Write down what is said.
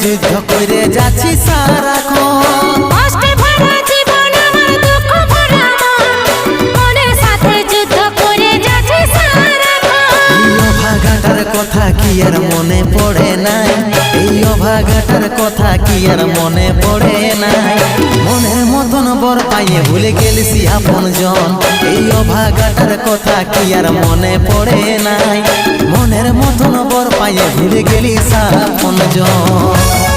যুদ্ধ করে যাচ্ছি সারাক্ষণ। কষ্টে ভরা জীবন আমার দুঃখ ভরা মন, মনের সাথে যুদ্ধ করে যাচ্ছি সারাক্ষণ। এই অভাগাটার কথা কি আর মনে পড়ে নাই, এই অভাগাটার কথা কি আর মনে পড়ে নাই। মনের মতন বর পাইয়ে ভুলে গেলিসি আপন জন, এই অভাগাটার কথা কি আর মনে পড়ে নাই। মনের মতন বর পাইয়ে ভুলে গেলিস আপন জন।